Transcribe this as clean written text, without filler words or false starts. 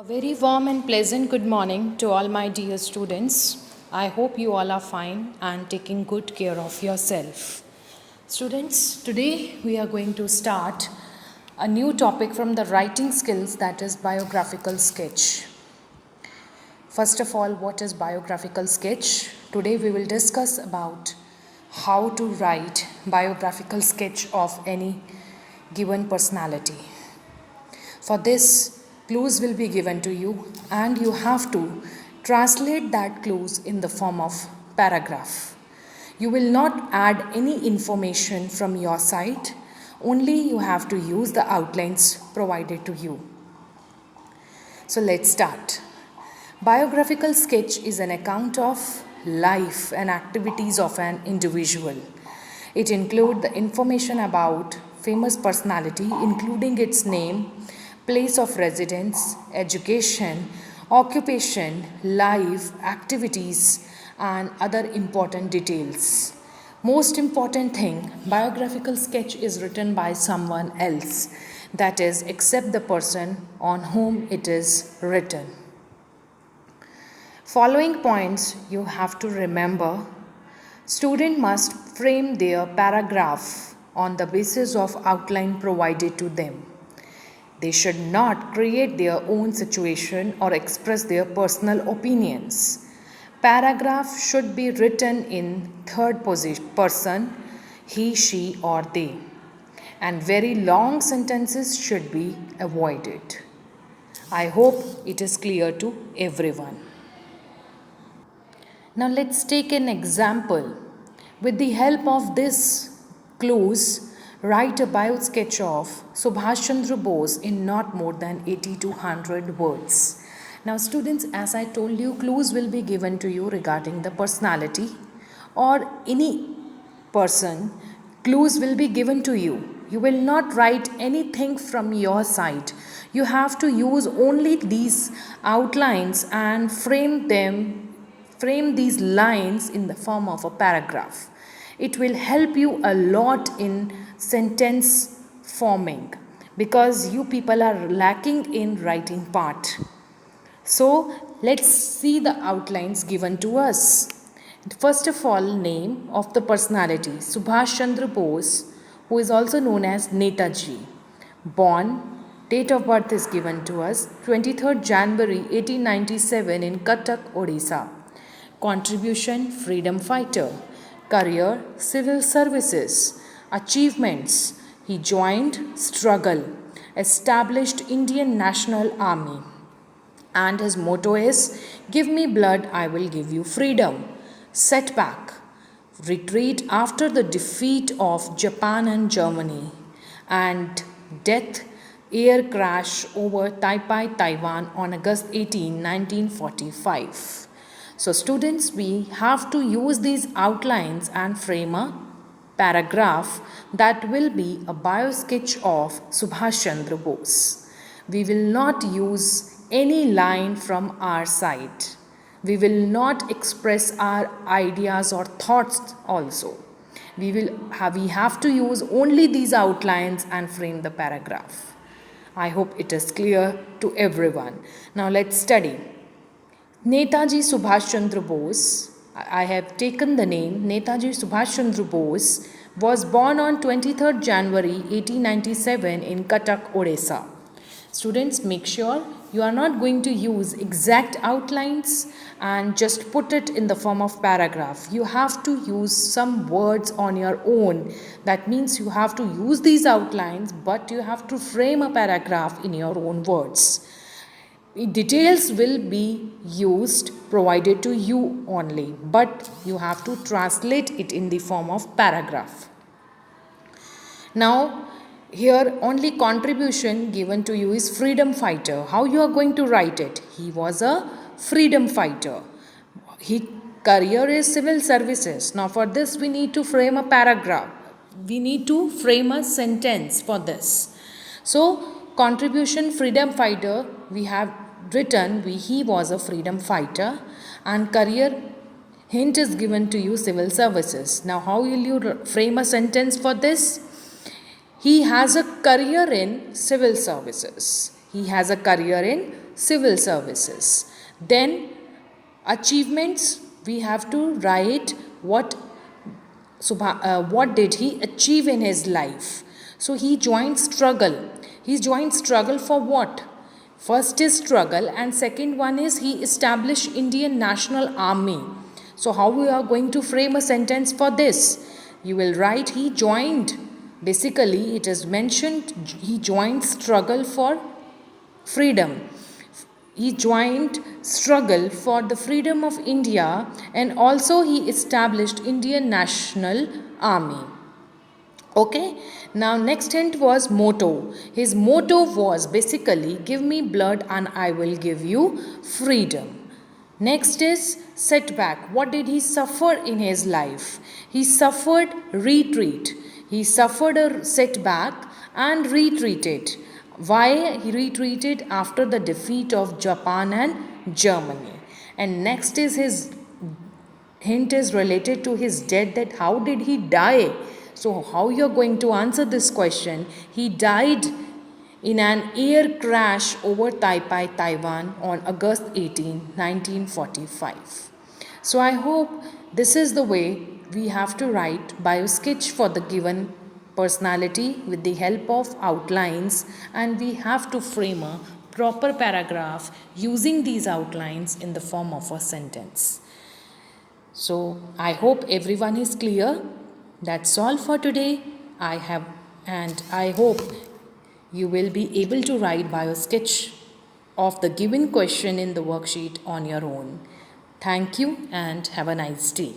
A very warm and pleasant good morning to all my dear students. I hope you all are fine and taking good care of yourself. Students, today we are going to start a new topic from the writing skills, that is biographical sketch. First of all, what is biographical sketch? Today we will discuss about how to write biographical sketch of any given personality. For this, clues will be given to you and you have to translate that clues in the form of paragraph. You will not add any information from your side, only you have to use the outlines provided to you. So let's start. Biographical sketch is an account of life and activities of an individual. It includes the information about famous personality, including its name, place of residence, education, occupation, life, activities, and other important details. Most important thing, biographical sketch is written by someone else, that is, except the person on whom it is written. Following points you have to remember. Student must frame their paragraph on the basis of outline provided to them. They should not create their own situation or express their personal opinions. Paragraph should be written in third person, he, she, or they. And very long sentences should be avoided. I hope it is clear to everyone. Now let's take an example. With the help of this clues, write a bio sketch of Subhash Chandra Bose in not more than 80 to 100 words. Now students, as I told you, clues will be given to you regarding the personality or any person. Clues will be given to you. You will not write anything from your side. You have to use only these outlines and frame these lines in the form of a paragraph. It will help you a lot in sentence forming because you people are lacking in writing part. So let's see the outlines given to us. First of all, name of the personality, Subhash Chandra Bose, who is also known as Netaji. Born, date of birth is given to us, 23rd January 1897 in Cuttack, Odisha. Contribution, freedom fighter. Career, civil services. Achievements, he joined struggle, established Indian National Army. And his motto is, give me blood, I will give you freedom. Setback, retreat after the defeat of Japan and Germany. And death, air crash over Taipei, Taiwan on August 18, 1945. So students, we have to use these outlines and frame a paragraph that will be a bio sketch of Subhash Chandra Bose. We will not use any line from our side. We will not express our ideas or thoughts also. We have to use only these outlines and frame the paragraph. I hope it is clear to everyone. Now let's study. Netaji Subhash Chandra Bose, I have taken the name Netaji Subhash Chandra Bose, was born on 23rd January 1897 in Cuttack, Odisha. Students, make sure you are not going to use exact outlines and just put it in the form of paragraph. You have to use some words on your own. That means you have to use these outlines, but you have to frame a paragraph in your own words. Details will be used provided to you only, but you have to translate it in the form of paragraph. Now here only contribution given to you is freedom fighter. How you are going to write it? He was a freedom fighter. His career is civil services. Now for this we need to frame a paragraph. We need to frame a sentence for this. So contribution, freedom fighter, we have written he was a freedom fighter, and career hint is given to you civil services. Now how will you frame a sentence for this? He has a career in civil services. He has a career in civil services. Then achievements, we have to write what did he achieve in his life. So he joined struggle. He joined struggle for what? First is struggle, and second one is he established Indian National Army. So how we are going to frame a sentence for this? You will write he joined. Basically, it is mentioned he joined struggle for freedom. He joined struggle for the freedom of India, and also he established Indian National Army. Okay, now next hint was motto. His motto was basically give me blood and I will give you freedom. Next is setback. What did he suffer in his life? He suffered retreat. He suffered a setback and retreated. Why he retreated? After the defeat of Japan and Germany. And next is his hint is related to his death, that how did he die? So how you're going to answer this question? He died in an air crash over Taipei, Taiwan on August 18, 1945. So I hope this is the way we have to write biosketch for the given personality with the help of outlines, and we have to frame a proper paragraph using these outlines in the form of a sentence. So I hope everyone is clear. That's all for today. I hope you will be able to write biosketch of the given question in the worksheet on your own. Thank you and have a nice day.